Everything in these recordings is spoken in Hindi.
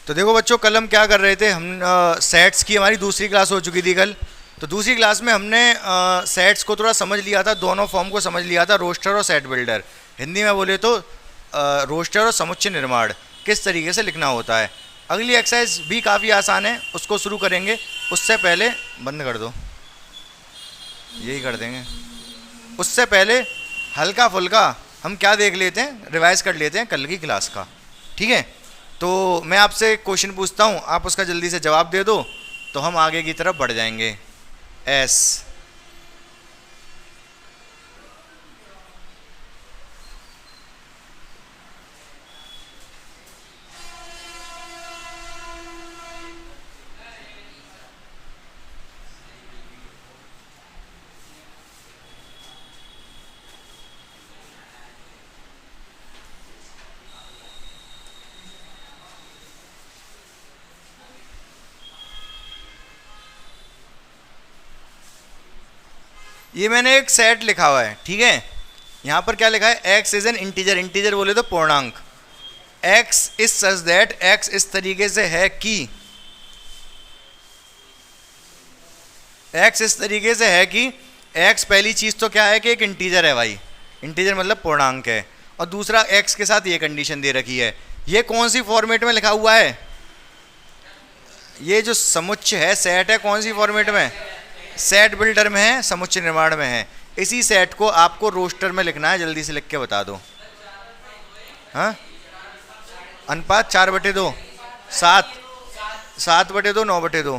तो देखो बच्चों, कल हम क्या कर रहे थे, हम सेट्स की हमारी दूसरी क्लास हो चुकी थी कल। तो दूसरी क्लास में हमने सेट्स को थोड़ा समझ लिया था, दोनों फॉर्म को समझ लिया था, रोस्टर और सेट बिल्डर। हिंदी में बोले तो रोस्टर और समुच्चय निर्माण किस तरीके से लिखना होता है। अगली एक्सरसाइज भी काफ़ी आसान है, उसको शुरू करेंगे। उससे पहले बंद कर दो, यही कर देंगे। उससे पहले हल्का फुल्का हम क्या देख लेते हैं, रिवाइज कर लेते हैं कल की क्लास का, ठीक है। तो मैं आपसे एक क्वेश्चन पूछता हूँ, आप उसका जल्दी से जवाब दे दो तो हम आगे की तरफ बढ़ जाएंगे। एस, ये मैंने एक सेट लिखा हुआ है, ठीक है। यहाँ पर क्या लिखा है, x is an integer, integer बोले तो पूर्णांक। X is such that, x इस तरीके से है कि, एक्स इस तरीके से है कि, एक्स पहली चीज तो क्या है कि एक इंटीजर है भाई, इंटीजर मतलब पूर्णांक है। और दूसरा एक्स के साथ ये कंडीशन दे रखी है। ये कौन सी फॉर्मेट में लिखा हुआ है, ये जो समुच्चय है सेट है, कौन सी फॉर्मेट में, सेट बिल्डर में है, समुच्चय निर्माण में है। इसी सेट को आपको रोस्टर में लिखना है, जल्दी से लिख के बता दो। हाँ, अनुपात 4/2, 7, 7/2, 9/2।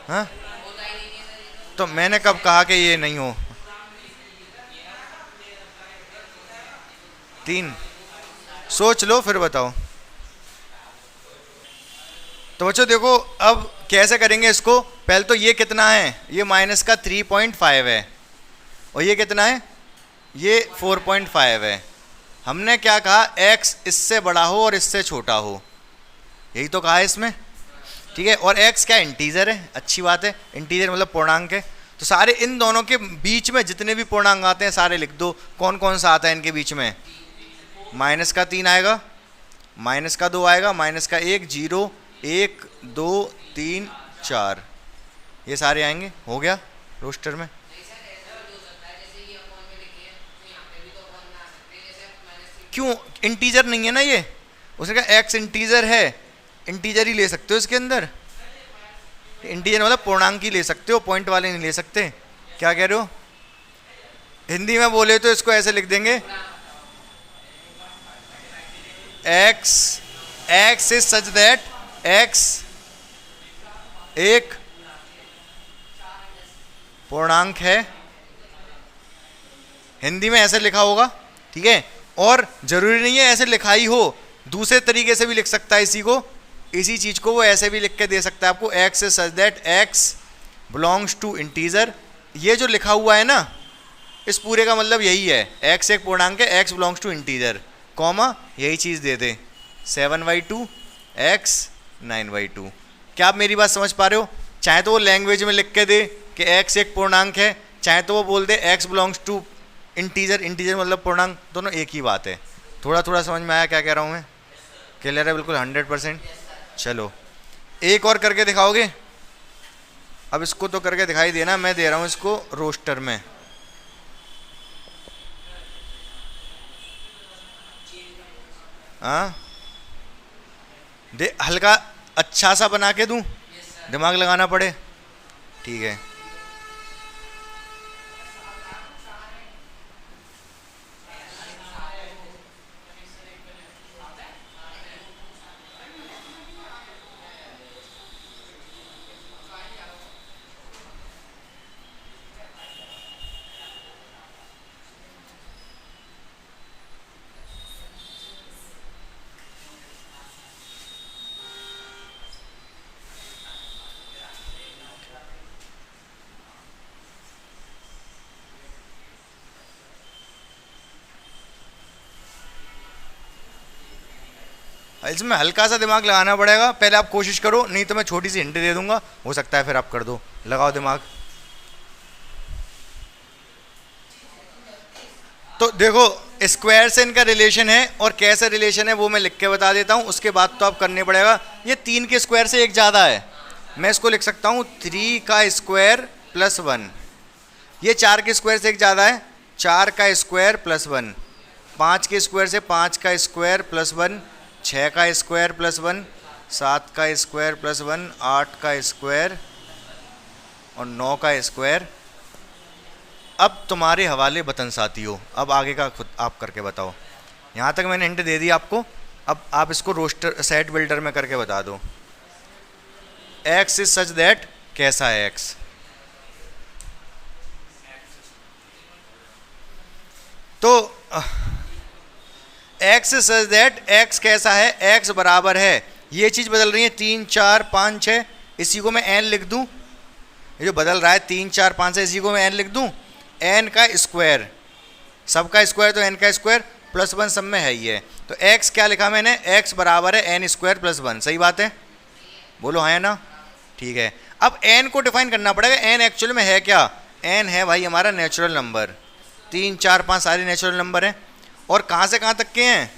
हाँ, तो मैंने कब कहा कि ये नहीं हो, 3, सोच लो फिर बताओ। तो बच्चों देखो, अब कैसे करेंगे इसको। पहले तो ये कितना है, ये माइनस का 3.5 है, और ये कितना है, ये 4.5 है। हमने क्या कहा, x इससे बड़ा हो और इससे छोटा हो, यही तो कहा है इसमें, ठीक है। और x क्या इंटीजर है, अच्छी बात है, इंटीजर मतलब पूर्णांक है। तो सारे इन दोनों के बीच में जितने भी पूर्णांक आते हैं सारे लिख दो। कौन कौन सा आता है इनके बीच में, माइनस का 3 आएगा, माइनस का 2 आएगा, माइनस का 1, 0, 1, 2, 3, 4, ये सारे आएंगे। हो गया रोस्टर में। क्यों, इंटीजर नहीं है ना ये, उसने कहा एक्स इंटीजर है, इंटीजर ही ले सकते हो इसके अंदर। इंटीजर मतलब पूर्णांक ही ले सकते हो, पॉइंट वाले नहीं ले सकते। क्या कह रहे हो, हिंदी में बोले तो इसको ऐसे लिख देंगे, x, x is such that x एक पूर्णांक है, हिंदी में ऐसे लिखा होगा, ठीक है। और जरूरी नहीं है ऐसे लिखा ही हो, दूसरे तरीके से भी लिख सकता है इसी को, इसी चीज को वो ऐसे भी लिख के दे सकता है आपको, X is such that X belongs to integer. ये जो लिखा हुआ है ना, इस पूरे का मतलब यही है, एक्स एक पूर्णांक है, X belongs to integer, comma यही चीज दे दे, 7/2 एक्स 9/2। क्या आप मेरी बात समझ पा रहे हो। चाहे तो वो लैंग्वेज में लिख के दे कि एक्स एक पूर्णांक है, चाहे तो वो बोल दे x belongs to integer, integer मतलब पूर्णांक, दोनों एक ही बात है। थोड़ा थोड़ा समझ में आया क्या कह रहा हूँ मैं, क्लियर है बिल्कुल 100%। चलो एक और करके दिखाओगे। अब इसको तो करके दिखाई देना, मैं दे रहा हूँ इसको रोस्टर में। हाँ, दे हल्का अच्छा सा बना के दूं, दिमाग लगाना पड़े, ठीक है। इसमें हल्का सा दिमाग लगाना पड़ेगा, पहले आप कोशिश करो, नहीं तो मैं छोटी सी हिंट दे दूंगा, हो सकता है फिर आप कर दो। लगाओ दिमाग। तो देखो स्क्वायर से इनका रिलेशन है और कैसा रिलेशन है वो मैं लिख के बता देता हूँ, उसके बाद तो आप करने पड़ेगा। ये 3 के स्क्वायर से एक ज़्यादा है, मैं इसको लिख सकता हूँ 3 का स्क्वायर प्लस 1। ये 4 के स्क्वायर से एक ज़्यादा है, 4 का स्क्वायर प्लस 1। 5 के स्क्वायर से 5 का स्क्वायर प्लस 1, 6 का स्क्वायर प्लस 1, 7 का स्क्वायर प्लस 1, 8 का स्क्वायर और 9 का स्क्वायर। अब तुम्हारे हवाले वतन साथियों, अब आगे का खुद आप करके बताओ। यहाँ तक मैंने हिंट दे दी आपको, अब आप इसको रोस्टर सेट बिल्डर में करके बता दो। एक्स इज सच दैट, कैसा है एक्स? तो x is such that, x कैसा है? एक्स बराबर है, ये चीज़ बदल रही है 3 4 5 6, इसी को मैं एन लिख दूँ। ये जो बदल रहा है 3 4 5 6, इसी को मैं एन लिख दूँ। एन का स्क्वायर, सबका स्क्वायर तो एन का स्क्वायर प्लस 1 सब में है ही है। तो एक्स क्या लिखा मैंने? एक्स बराबर है एन स्क्वायर प्लस 1। सही बात है, बोलो हाँ या ना? ठीक है, अब एन को डिफाइन करना पड़ेगा। एन एक्चुअल में है क्या? एन है भाई हमारा नेचुरल नंबर। 3 4 5 सारे नेचुरल नंबर हैं, और कहाँ से कहाँ तक के हैं?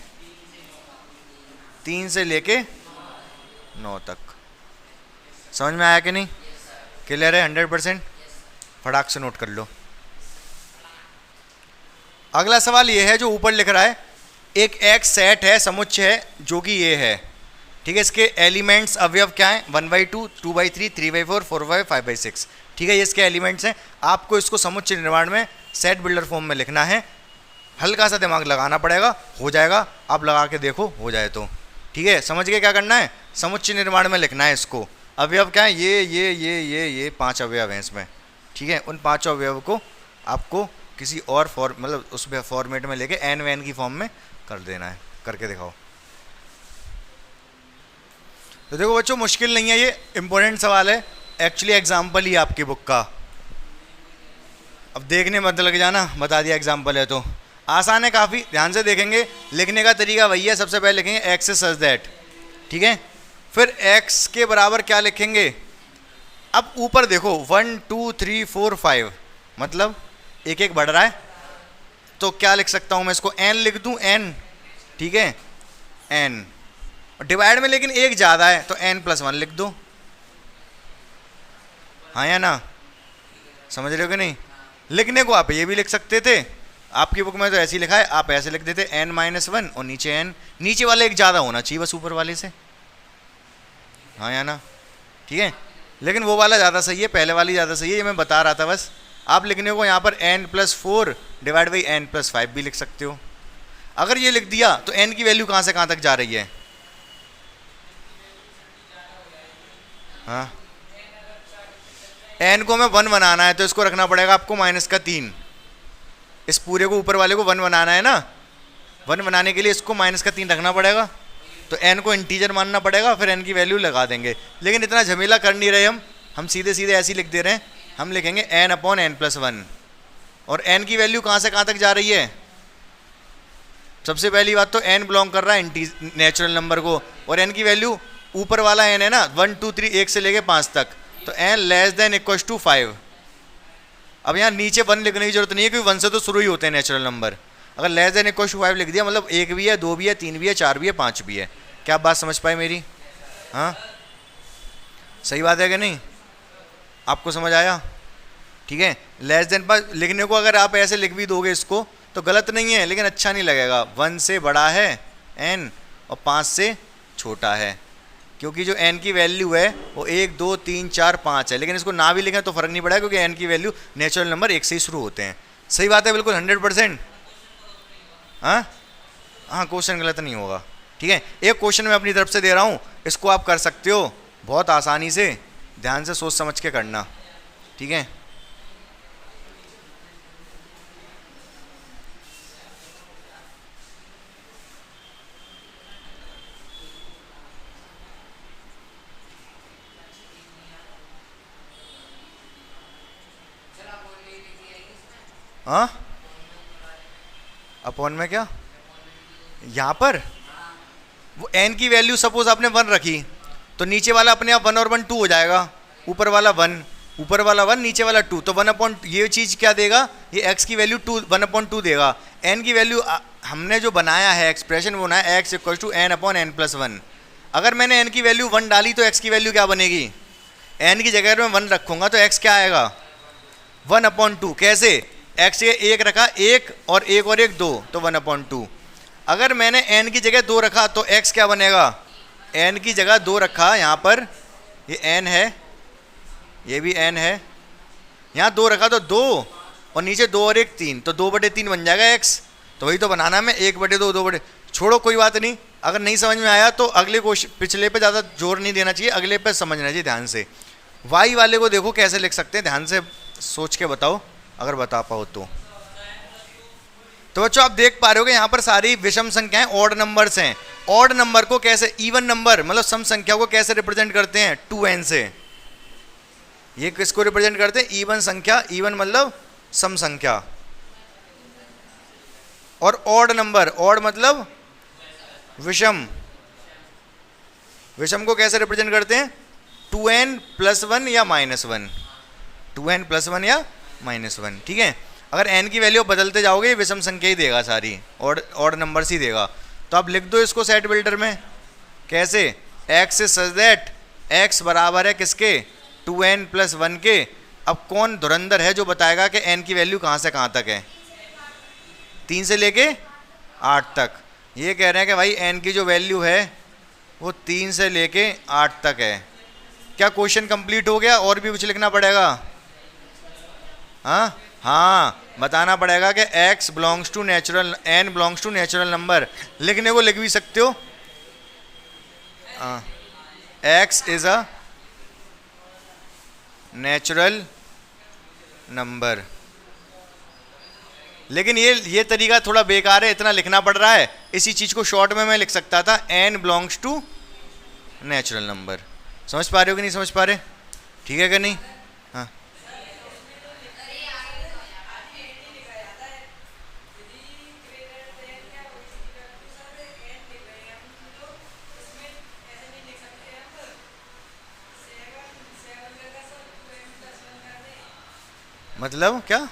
3 से लेके 9 तक। समझ में आया कि नहीं? क्लियर है 100%? फटाक से नोट कर लो। अगला सवाल ये है जो ऊपर लिख रहा है, एक एक्स सेट है, समुच्चय है, जो कि ये है। ठीक है, इसके एलिमेंट्स अवयव क्या हैं? 1/2, 2/3, 3/4, 4/5, 5/6। ठीक है, ये इसके एलिमेंट्स हैं। आपको इसको समुच्चय निर्माण में सेट बिल्डर फॉर्म में लिखना है। हल्का सा दिमाग लगाना पड़ेगा, हो जाएगा। आप लगा के देखो, हो जाए तो ठीक है। समझ गए क्या करना है? समुच्चय निर्माण में लिखना है इसको। अवयव क्या है? ये 5 अवयव हैं इसमें। ठीक है, उन 5 अवयव को आपको किसी और मतलब उस फॉर्मेट में लेके एन वैन की फॉर्म में कर देना है। करके दिखाओ। तो देखो बच्चों, मुश्किल नहीं है, ये इंपॉर्टेंट सवाल है। एक्चुअली एग्जाम्पल ही आपकी बुक का, अब देखने मत लग जाना, बता दिया एग्जाम्पल है तो। आसान है काफ़ी, ध्यान से देखेंगे। लिखने का तरीका वही है, सबसे पहले लिखेंगे एक्स इज सच दैट। ठीक है, फिर एक्स के बराबर क्या लिखेंगे? अब ऊपर देखो 1 2 3 4 5, मतलब एक एक बढ़ रहा है, तो क्या लिख सकता हूँ मैं इसको? एन लिख दूँ, एन। ठीक है, एन। डिवाइड में लेकिन एक ज़्यादा है, तो एन प्लस 1 लिख दो। हाँ या ना? समझ रहे हो कि नहीं? लिखने को आप ये भी लिख सकते थे, आपकी बुक में तो ऐसे ही लिखा है, आप ऐसे लिख देते n-1 और नीचे n। नीचे वाला एक ज़्यादा होना चाहिए बस ऊपर वाले से। हाँ या ना? ठीक है, लेकिन वो वाला ज़्यादा सही है, पहले वाली ज़्यादा सही है, ये मैं बता रहा था बस। आप लिखने को यहाँ पर n+4 डिवाइड बाई n+5 भी लिख सकते हो। अगर ये लिख दिया तो n की वैल्यू कहाँ से कहाँ तक जा रही है? हाँ, n को हमें 1 बनाना है, तो इसको रखना पड़ेगा आपको -3। इस पूरे को, ऊपर वाले को 1 बनाना है ना, 1 बनाने के लिए इसको -3 रखना पड़ेगा। तो n को इंटीजर मानना पड़ेगा, फिर n की वैल्यू लगा देंगे। लेकिन इतना झमेला कर नहीं रहे हम सीधे सीधे ऐसे ही लिख दे रहे हैं। हम लिखेंगे n/n+1, और n की वैल्यू कहाँ से कहाँ तक जा रही है? सबसे पहली बात तो n बिलोंग कर रहा है नेचुरल नंबर को, और n की वैल्यू ऊपर वाला n है ना, 1 2 3 1 से लेके 5 तक, तो n <= 5। अब यहाँ नीचे 1 लिखने की जरूरत नहीं है, क्योंकि 1 से तो शुरू ही होते हैं नेचुरल नंबर। अगर <= 5 लिख दिया, मतलब 1 भी है, 2 भी है, 3 भी है, 4 भी है, 5 भी है। क्या आप बात समझ पाए मेरी? हाँ, सही बात है कि नहीं? आपको समझ आया? ठीक है, <= लिखने को अगर आप ऐसे लिख भी दोगे इसको तो गलत नहीं है, लेकिन अच्छा नहीं लगेगा। 1 से बड़ा है n और 5 से छोटा है, क्योंकि जो n की वैल्यू है वो 1 2 3 4 5 है। लेकिन इसको ना भी लिखें तो फ़र्क नहीं पड़ेगा, क्योंकि n की वैल्यू नेचुरल नंबर 1 से ही शुरू होते हैं। सही बात है, बिल्कुल 100%। हाँ हाँ, क्वेश्चन गलत नहीं होगा। ठीक है, एक क्वेश्चन मैं अपनी तरफ से दे रहा हूँ, इसको आप कर सकते हो बहुत आसानी से। ध्यान से सोच समझ के करना। ठीक है, हाँ अपॉन में क्या? यहाँ पर वो n की वैल्यू सपोज आपने 1 रखी, तो नीचे वाला अपने आप 1 और 1 2 हो जाएगा। ऊपर वाला 1, ऊपर वाला 1, नीचे वाला 2, तो 1/, ये चीज़ क्या देगा? ये x की वैल्यू 1/2 देगा। n की वैल्यू हमने जो बनाया है एक्सप्रेशन, वो बनाया X equal to N upon N plus one. अगर मैंने एन की वैल्यू 1 डाली तो एक्स की वैल्यू क्या बनेगी? एन की जगह मैं 1 रखूंगा तो एक्स क्या आएगा? 1/2। कैसे? एक्स ये 1 रखा, 1 और 1 2, तो 1/2। अगर मैंने एन की जगह 2 रखा तो एक्स क्या बनेगा? एन की जगह 2 रखा, यहाँ पर ये एन है, ये भी एन है, यहाँ 2 रखा तो 2 और नीचे 2 और 1 3, तो 2/3 बन जाएगा एक्स। तो वही तो बनाना में 1/2 2/, छोड़ो कोई बात नहीं। अगर नहीं समझ में आया तो अगले क्वेश्चन, पिछले पे ज़्यादा जोर नहीं देना चाहिए, अगले पे समझना चाहिए ध्यान से। वाई वाले को देखो कैसे लिख सकते हैं, ध्यान से सोच के बताओ अगर बता पाओ तो। बच्चों आप देख पा रहे हो कि यहाँ पर सारी विषम संख्याएं ऑड नंबर्स हैं। ऑड नंबर को कैसे, इवन नंबर मतलब सम संख्या को कैसे रिप्रेजेंट करते हैं? 2n से। ये किसको रिप्रेजेंट करते हैं? इवन संख्या, इवन मतलब सम संख्या। और ऑड नंबर, ऑड मतलब विषम, विषम को कैसे रिप्रेजेंट करते हैं? 2n + 1 या -1, 2n + 1 या -1। ठीक है, अगर n की वैल्यू बदलते जाओगे विषम संख्या ही देगा, सारी ऑड नंबर्स ही देगा। तो आप लिख दो इसको सेट बिल्डर में। कैसे? x is such that x बराबर है किसके? 2n + 1 के। अब कौन धुरंधर है जो बताएगा कि n की वैल्यू कहाँ से कहाँ तक है? 3 से लेके 8 तक। ये कह रहे हैं कि भाई n की जो वैल्यू है वो 3 से लेके 8 तक है। क्या क्वेश्चन कंप्लीट हो गया? और भी कुछ लिखना पड़ेगा? हाँ, बताना पड़ेगा कि x belongs to natural, n belongs to natural number. लिखने को लिख भी सकते हो, x is a natural number. लेकिन ये तरीका थोड़ा बेकार है, इतना लिखना पड़ रहा है। इसी चीज को शॉर्ट में मैं लिख सकता था, n belongs to natural number. समझ पा रहे हो कि नहीं समझ पा रहे? ठीक है कि नहीं? हाँ, मतलब क्या?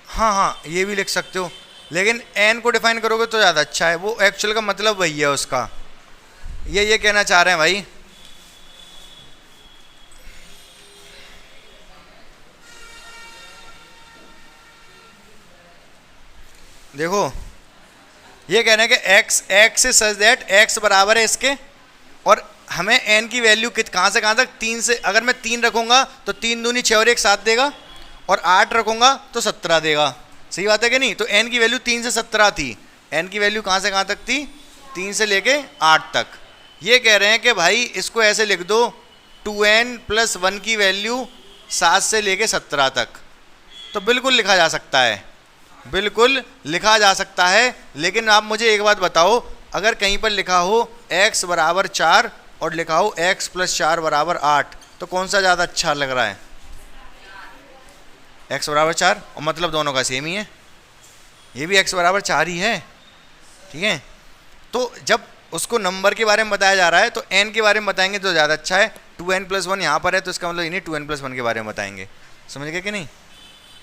हाँ, ये भी लिख सकते हो, लेकिन n को डिफाइन करोगे तो ज़्यादा अच्छा है। वो एक्चुअल का मतलब वही है उसका, ये कहना चाह रहे हैं भाई। देखो ये कह रहे हैं कि x is such that x बराबर है इसके, और हमें n की वैल्यू कहाँ से कहाँ तक? 3 से। अगर मैं 3 रखूंगा तो 3 दूनी 6 और 1 7 देगा, और 8 रखूंगा तो 17 देगा। सही बात है कि नहीं? तो n की वैल्यू 3 से 17 थी। n की वैल्यू कहाँ से कहाँ तक थी? 3 से लेके 8 तक। ये कह रहे हैं कि भाई इसको ऐसे लिख दो, 2n + 1 की वैल्यू 7 से लेके 17 तक। तो बिल्कुल लिखा जा सकता है, बिल्कुल लिखा जा सकता है। लेकिन आप मुझे एक बात बताओ, अगर कहीं पर लिखा हो x बराबर 4 और लिखा हो x + 4 बराबर 8, तो कौन सा ज़्यादा अच्छा लग रहा है? x बराबर 4, और मतलब दोनों का सेम ही है, ये भी x बराबर 4 ही है। ठीक है, तो जब उसको नंबर के बारे में बताया जा रहा है तो n के बारे में बताएंगे तो ज़्यादा अच्छा है। 2n + 1 यहाँ पर है तो इसका मतलब ये नहीं 2n + 1 के बारे में बताएंगे। समझ गए कि नहीं?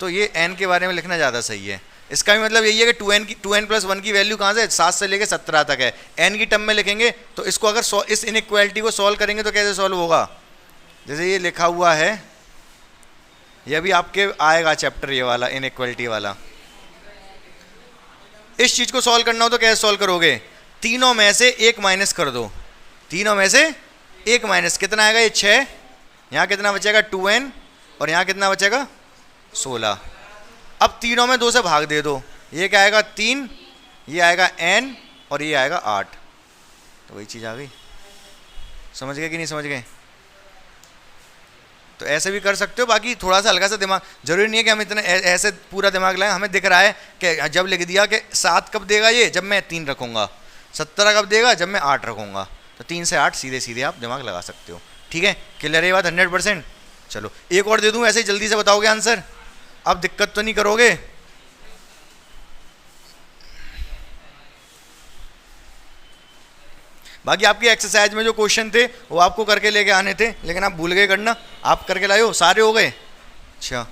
तो ये n के बारे में लिखना ज़्यादा सही है। इसका भी मतलब यही है कि 2n + 1 की वैल्यू कहाँ से? 7 से लेकर 17 तक है। n की टर्म में लिखेंगे तो इसको अगर इस इनइक्वालिटी को सॉल्व करेंगे तो कैसे सॉल्व होगा? जैसे ये लिखा हुआ है, ये भी आपके आएगा चैप्टर, ये वाला इनइक्वालिटी वाला। इस चीज को सॉल्व करना हो तो कैसे सॉल्व करोगे? तीनों में से एक माइनस कर दो, तीनों में से एक माइनस, कितना आएगा? ये 6, यहाँ कितना बचेगा? 2n, और यहाँ कितना बचेगा? 16। अब तीनों में 2 से भाग दे दो, ये क्या आएगा? 3, ये आएगा n, और ये आएगा 8। तो वही चीज़ आ गई। समझ गए कि नहीं समझ गए? तो ऐसे भी कर सकते हो, बाकी थोड़ा सा हल्का सा दिमाग, जरूरी नहीं है कि हम इतना ऐसे पूरा दिमाग लगाएं। हमें दिख रहा है कि जब लिख दिया कि 7 कब देगा ये? जब मैं 3 रखूँगा। 17 कब देगा? जब मैं 8 रखूँगा। तो 3 से 8 सीधे सीधे आप दिमाग लगा सकते हो। ठीक है, क्लियर है ये बात 100%? चलो एक और दे दूँ, ऐसे ही जल्दी से बताओगे आंसर? अब दिक्कत तो नहीं करोगे? बाकी आपकी एक्सरसाइज में जो क्वेश्चन थे वो आपको करके लेके आने थे, लेकिन आप भूल गए करना। आप करके लाए हो? सारे हो गए? अच्छा,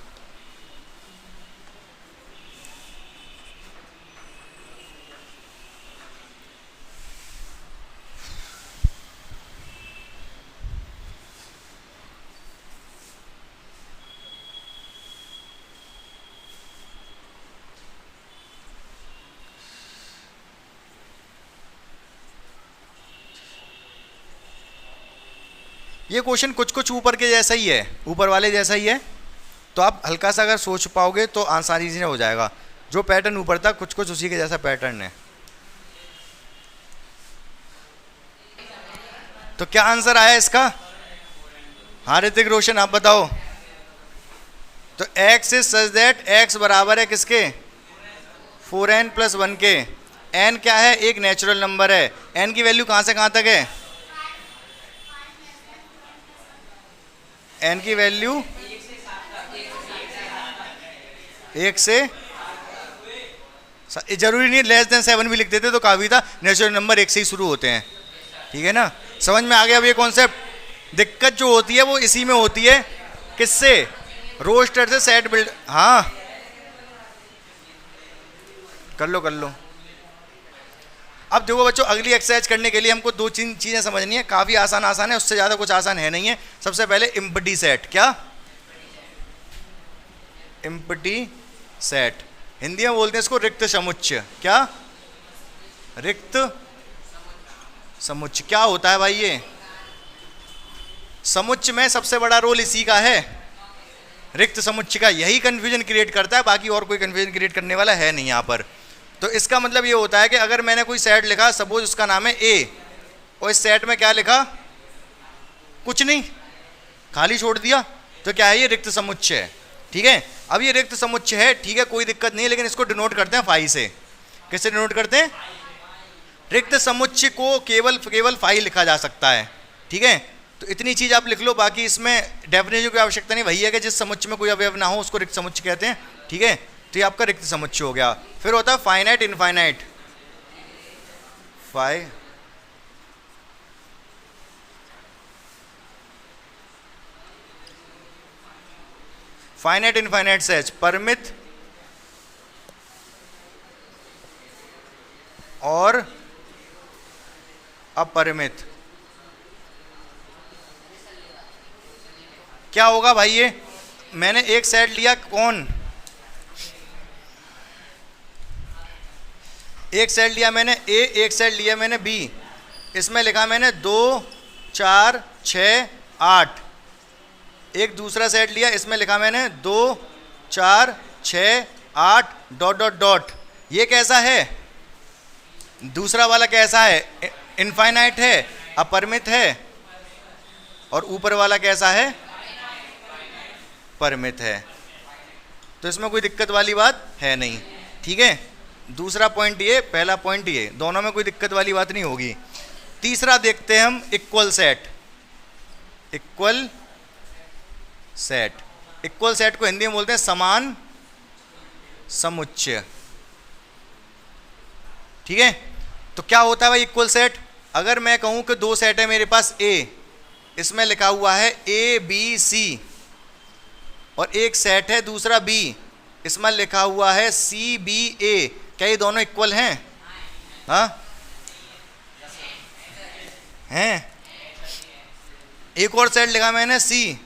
ये क्वेश्चन कुछ कुछ ऊपर के जैसा ही है, ऊपर वाले जैसा ही है, तो आप हल्का सा अगर सोच पाओगे तो आसानी से हो जाएगा। जो पैटर्न ऊपर था कुछ कुछ उसी के जैसा पैटर्न है। तो क्या आंसर आया इसका? हाँ ऋतिक रोशन आप बताओ। तो x is such that x बराबर है किसके? 4n + 1 के। n क्या है? एक नेचुरल नंबर है। n की वैल्यू कहाँ से कहाँ तक है? n की वैल्यू 1 से, जरूरी नहीं <7 भी लिख देते तो काफी था, नेचुरल नंबर 1 से ही शुरू होते हैं। ठीक है ना, समझ में आ गया अब ये कॉन्सेप्ट। दिक्कत जो होती है वो इसी में होती है, किससे? रोस्टर से सेट बिल्ड। हाँ कर लो कर लो। अब देखो बच्चों, अगली एक्सरसाइज करने के लिए हमको 2-3 चीजें समझनी है, काफी आसान आसान है, उससे ज्यादा कुछ आसान है नहीं है। सबसे पहले एम्प्टी सेट। क्या? एम्प्टी सेट, हिंदी में बोलते हैं इसको रिक्त समुच्चय। क्या? रिक्त समुच्चय। क्या होता है भाई ये? समुच्चय में सबसे बड़ा रोल इसी का है, रिक्त समुच्चय का। यही कंफ्यूजन क्रिएट करता है, बाकी और कोई कंफ्यूजन क्रिएट करने वाला है नहीं यहाँ पर। तो इसका मतलब ये होता है कि अगर मैंने कोई सेट लिखा, सपोज उसका नाम है ए, और इस सेट में क्या लिखा? कुछ नहीं, खाली छोड़ दिया, तो क्या है? ये रिक्त समुच्चय है। ठीक है, अब ये रिक्त समुच्चय है, ठीक है, कोई दिक्कत नहीं है, लेकिन इसको डिनोट करते हैं फाई से। किससे डिनोट करते हैं? रिक्त समुच्चय को केवल फाई लिखा जा सकता है। ठीक है, तो इतनी चीज आप लिख लो, बाकी इसमें डेफिनेशन की आवश्यकता नहीं। वही है कि जिस समुच्चय में कोई अवयव ना हो उसको रिक्त समुच्चय कहते हैं। ठीक है, तो ये आपका रिक्त समुच्चय हो गया। फिर होता है finite infinite. Finite infinite set, परिमित और अपरिमित। क्या होगा भाई? ये मैंने एक सेट लिया, कौन? एक सेट लिया मैंने ए, एक सेट लिया मैंने बी। इसमें लिखा मैंने 2, 4, 6, 8। एक दूसरा सेट लिया, इसमें लिखा मैंने 2, 4, 6, 8 ... ये कैसा है? दूसरा वाला कैसा है? इनफाइनाइट है, अपरिमित है। और ऊपर वाला कैसा है? परिमित है। तो इसमें कोई दिक्कत वाली बात है नहीं। ठीक है, दूसरा पॉइंट ये, पहला पॉइंट ये, दोनों में कोई दिक्कत वाली बात नहीं होगी। तीसरा देखते हैं हम, equal set. Equal set, equal set को हिंदी में बोलते हैं समान समुच्चय। ठीक है, तो क्या होता है भाई इक्वल सेट? अगर मैं कहूं कि 2 सेट है मेरे पास ए, इसमें लिखा हुआ है ए बी सी, और एक सेट है दूसरा बी, इसमें लिखा हुआ है सी बी ए, क्या ये दोनों इक्वल हैं? हाँ हैं। एक और सेट लिखा मैंने सी,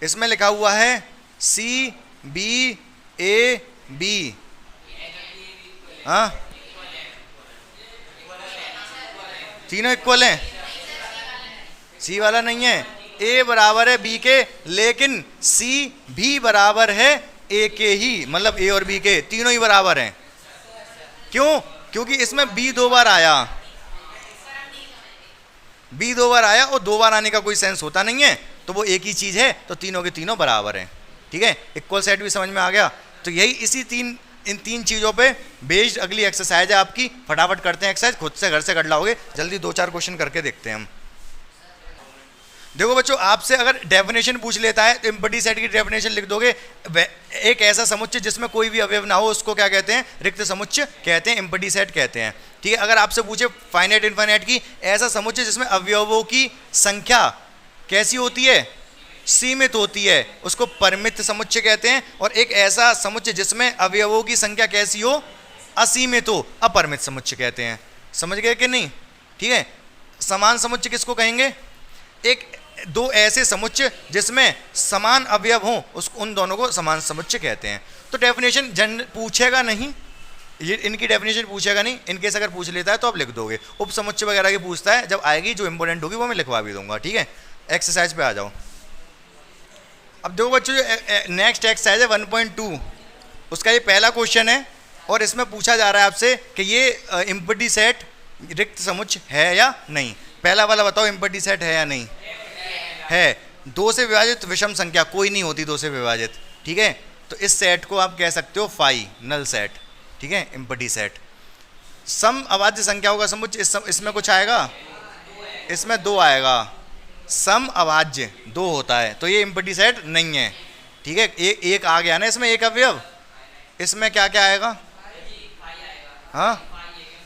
इसमें लिखा हुआ है सी बी ए बी। हाँ, तीनों इक्वल हैं। सी वाला नहीं है, ए बराबर है बी के, लेकिन सी भी बराबर है ए के ही, मतलब ए और बी के तीनों ही बराबर हैं। क्यों? क्योंकि इसमें बी 2 बार आया, बी 2 बार आया, और 2 बार आने का कोई सेंस होता नहीं है, तो वो एक ही चीज है, तो तीनों के तीनों बराबर हैं। ठीक है, इक्वल सेट भी समझ में आ गया। तो यही इन 3 चीजों पे बेस्ड अगली एक्सरसाइज है आपकी। फटाफट करते हैं एक्सरसाइज, खुद से घर से कर लाओगे जल्दी। 2-4 क्वेश्चन करके देखते हैं हम। देखो बच्चों, आपसे अगर डेफिनेशन पूछ लेता है तो एम्प्टी सेट की डेफिनेशन लिख दोगे। एक ऐसा समुच्चय जिसमें कोई भी अवयव ना हो उसको क्या कहते हैं? रिक्त समुच्चय कहते हैं, एम्प्टी सेट कहते हैं। ठीक है, अगर आपसे पूछे फाइनाइट इनफाइनाइट की, ऐसा समुच्चय जिसमें अवयवों की संख्या कैसी होती है? सीमित होती है, उसको परिमित समुच्चय कहते हैं। और एक ऐसा समुच्चय जिसमें अवयवों की संख्या कैसी हो? असीमित हो, अपरिमित समुच्चय कहते हैं। समझ गए कि नहीं? ठीक है, समान समुच्चय किसको कहेंगे? एक 2 ऐसे समुच्चय जिसमें समान अवयव हों, उन दोनों को समान समुच्चय कहते हैं। तो डेफिनेशन पूछेगा नहीं, ये इनकी डेफिनेशन पूछेगा नहीं, इनकेस अगर पूछ लेता है तो आप लिख दोगे। उपसमुच्चय वगैरह की पूछता है, जब आएगी जो इंपॉर्टेंट होगी वो मैं लिखवा भी दूंगा, ठीक है। एक्सरसाइज पे आ जाओ। अब देखो बच्चों, जो नेक्स्ट एक्सरसाइज है 1.2, उसका ये पहला क्वेश्चन है और इसमें पूछा जा रहा है आपसे कि ये एम्प्टी सेट रिक्त समुच्चय है या नहीं। पहला वाला बताओ, एम्प्टी सेट है या नहीं है। दो से विभाजित विषम संख्या कोई नहीं होती दो से विभाजित, ठीक है। तो इस सेट को आप कह सकते हो फाई, नल सेट, ठीक है, एम्प्टी सेट। सम अभाज्य संख्याओं का समुच्चय, इसमें कुछ आएगा, इसमें 2 आएगा। सम अभाज्य 2 होता है तो ये एम्प्टी सेट नहीं है, ठीक है। एक आ गया ना इसमें, एक अवयव। इसमें क्या क्या आएगा, हाँ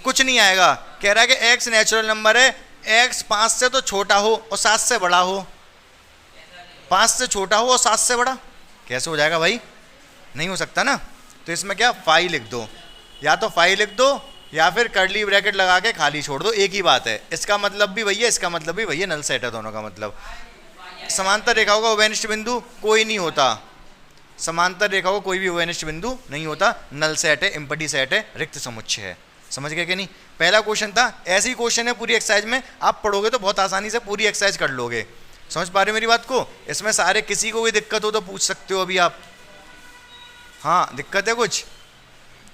कुछ नहीं आएगा। कह रहा है कि x नेचुरल नंबर है, x 5 से तो छोटा हो और 7 से बड़ा हो। 5 से छोटा हो और 7 से बड़ा कैसे हो जाएगा भाई, नहीं हो सकता ना। तो इसमें क्या, फाई लिख दो, या तो फाई लिख दो या फिर कर्ली ब्रैकेट लगा के खाली छोड़ दो, एक ही बात है। इसका मतलब भी भैया, इसका मतलब भी भैया, नल सेट है दोनों का मतलब। समांतर रेखाओं का उभयनिष्ठ बिंदु कोई नहीं होता, समांतर रेखाओं का कोई भी उभयनिष्ठ बिंदु नहीं होता, नल सेट है, एम्प्टी सेट है, रिक्त समुच्चय है। समझ गए कि नहीं। पहला क्वेश्चन था, ऐसे ही क्वेश्चन है पूरी एक्सरसाइज में, आप पढ़ोगे तो बहुत आसानी से पूरी एक्सरसाइज कर लोगे। समझ पा रहे हो मेरी बात को। इसमें सारे, किसी को भी दिक्कत हो तो पूछ सकते हो अभी आप। हाँ दिक्कत है कुछ,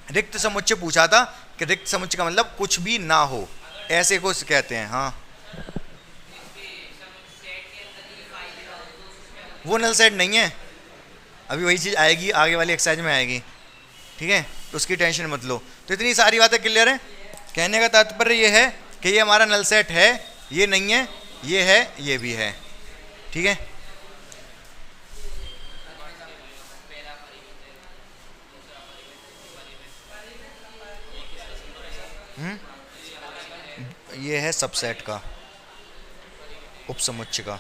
रिक्त समुच्चय पूछा था कि रिक्त समुच्चय का मतलब कुछ भी ना हो, ऐसे कुछ कहते हैं। हाँ वो नल सेट नहीं है, अभी वही चीज़ आएगी आगे वाली एक्सरसाइज में आएगी, ठीक है, तो उसकी टेंशन मत लो। तो इतनी सारी बातें क्लियर है। कहने का तात्पर्य ये है कि ये हमारा नल सेट है, ये नहीं है, ये है, ये भी है, ठीक है। ये है सबसेट का, उपसमुच्चय का।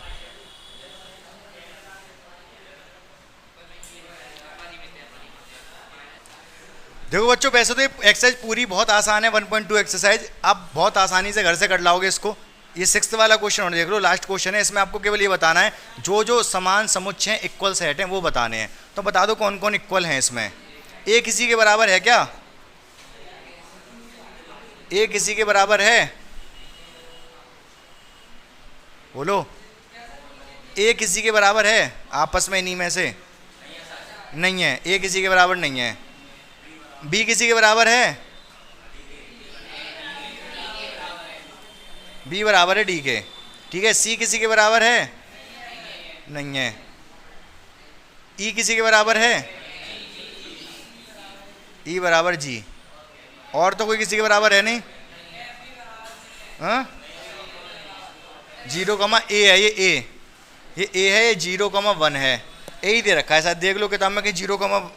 देखो बच्चों, वैसे तो ये एक्सरसाइज पूरी बहुत आसान है, 1.2 एक्सरसाइज आप बहुत आसानी से घर से कर लाओगे इसको। ये 6th वाला क्वेश्चन होने, देख लो लास्ट क्वेश्चन है, इसमें आपको केवल ये बताना है जो जो समान समुच्चय हैं, इक्वल सेट हैं, वो बताने हैं। तो बता दो कौन कौन इक्वल हैं इसमें। ए किसी के बराबर है क्या, ए किसी के बराबर है, बोलो। ए किसी के बराबर है आपस में, इन्हीं में से नहीं है, ए किसी के बराबर नहीं है। बी किसी के बराबर है, बी बराबर है डी के, ठीक है। सी किसी के बराबर है, नहीं है। ई किसी के बराबर है, ई बराबर जी। और तो कोई किसी के बराबर है नहीं, हाँ 0, ए है, ये ए है, ये 0, 1 है, ए ही दे रखा है शायद, देख लो किताब में कि 0,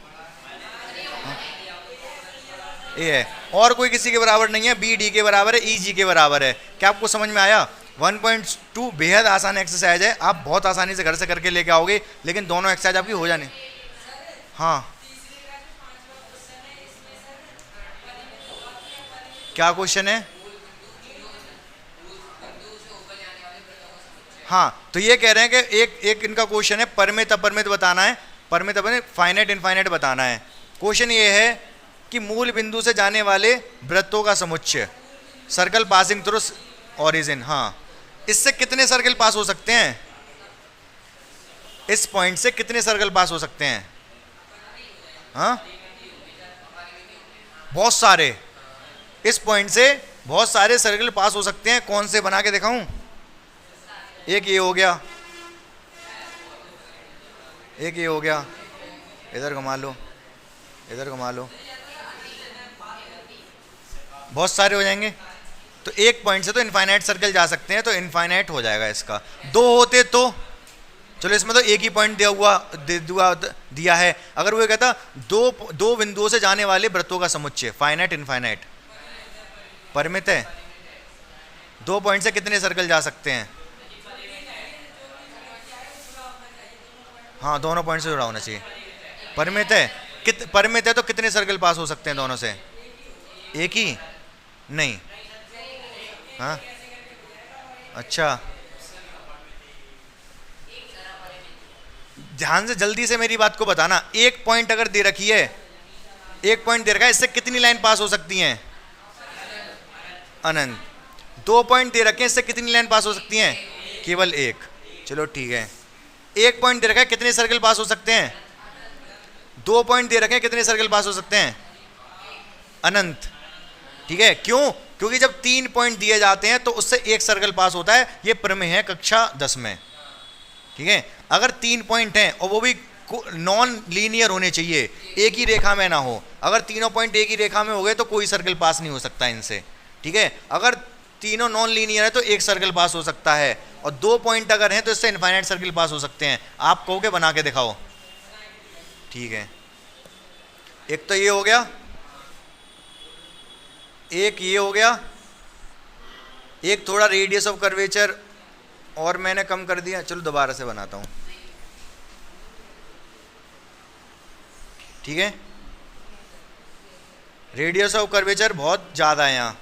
ए है। और कोई किसी के बराबर नहीं है, बी डी के बराबर है, ई जी के बराबर है। क्या आपको समझ में आया। 1.2 बेहद आसान एक्सरसाइज है, आप बहुत आसानी से घर से करके लेके आओगे, लेकिन दोनों एक्सरसाइज आपकी हो जाने। हाँ क्या क्वेश्चन है, हाँ तो ये कह रहे हैं कि एक इनका क्वेश्चन है, परिमित अपरिमित बताना है, परिमित अपरिमित, फाइनाइट इनफाइनाइट बताना है। क्वेश्चन ये है कि मूल बिंदु से जाने वाले वृत्तों का समुच्चय, सर्कल पासिंग थ्रू ओरिजिन। हाँ इससे कितने सर्कल पास हो सकते हैं, इस पॉइंट से कितने सर्कल पास हो सकते हैं। हाँ बहुत सारे, इस पॉइंट से बहुत सारे सर्कल पास हो सकते हैं। कौन से बना के दिखाऊं, एक ये हो गया, एक ये हो गया, इधर घुमा लो, इधर घुमा लो, बहुत सारे हो जाएंगे। तो एक पॉइंट से तो इनफाइनाइट सर्कल जा सकते हैं, तो इनफाइनाइट हो जाएगा इसका। 2 होते तो चलो, इसमें तो एक ही पॉइंट दिया है। अगर वो कहता दो बिंदुओं से जाने वाले वृत्तों का समुच्चय, फाइनाइट इनफाइनाइट, परिमित है, 2 पॉइंट से कितने सर्कल जा सकते हैं। हाँ दोनों पॉइंट से जुड़ा होना चाहिए। परिमित है, परिमित है तो कितने सर्कल पास हो सकते हैं दोनों से, एक ही नहीं। हाँ अच्छा, ध्यान से जल्दी से मेरी बात को बताना। एक पॉइंट अगर दे रखी है, एक पॉइंट दे रखा है, इससे कितनी लाइन पास हो सकती हैं? अनंत। 2 पॉइंट दे रखे हैं, इससे कितनी लाइन पास हो सकती हैं? केवल एक। चलो ठीक है। 1 पॉइंट दे रखा है, कितने सर्कल पास हो सकते हैं? 2 पॉइंट दे रखे हैं, कितने सर्कल पास हो सकते हैं? अनंत। ठीक है, क्यों? क्योंकि जब 3 पॉइंट दिए जाते हैं तो उससे एक सर्कल पास होता है। ये प्रमेय है कक्षा 10 में। ठीक है, अगर 3 पॉइंट हैं और वो भी नॉन लीनियर होने चाहिए, एक ही रेखा में ना हो। अगर तीनों पॉइंट एक ही रेखा में हो गए तो कोई सर्कल पास नहीं हो सकता इनसे। ठीक है, अगर तीनों नॉन लीनियर है तो एक सर्कल पास हो सकता है, और 2 पॉइंट अगर हैं तो इससे इनफाइनाइट सर्कल पास हो सकते हैं। आप कहोगे बना के दिखाओ। ठीक है, एक तो ये हो गया, एक ये हो गया, एक थोड़ा रेडियस ऑफ कर्वेचर और मैंने कम कर दिया। चलो दोबारा से बनाता हूं। ठीक है, रेडियस ऑफ कर्वेचर बहुत ज़्यादा है यहाँ,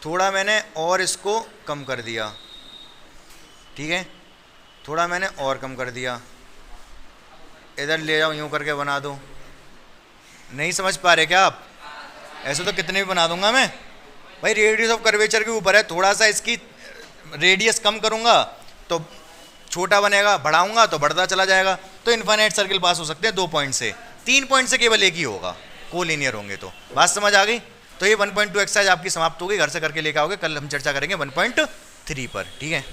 थोड़ा मैंने और इसको कम कर दिया। ठीक है, थोड़ा मैंने और कम कर दिया। इधर ले जाओ, यूँ करके बना दो। नहीं समझ पा रहे क्या आप? ऐसे तो कितने भी बना दूंगा मैं भाई। रेडियस ऑफ कर्वेचर के ऊपर है, थोड़ा सा इसकी रेडियस कम करूँगा तो छोटा बनेगा, बढ़ाऊंगा तो बढ़ता चला जाएगा। तो इनफाइनाइट सर्कल पास हो सकते हैं 2 पॉइंट से। 3 पॉइंट से केवल एक ही होगा, कोलिनियर होंगे। तो बात समझ आ गई? तो ये 1.2 एक्सरसाइज आपकी समाप्त होगी, घर से करके लेकर आओगे। कल हम चर्चा करेंगे 1.3 पर। ठीक है।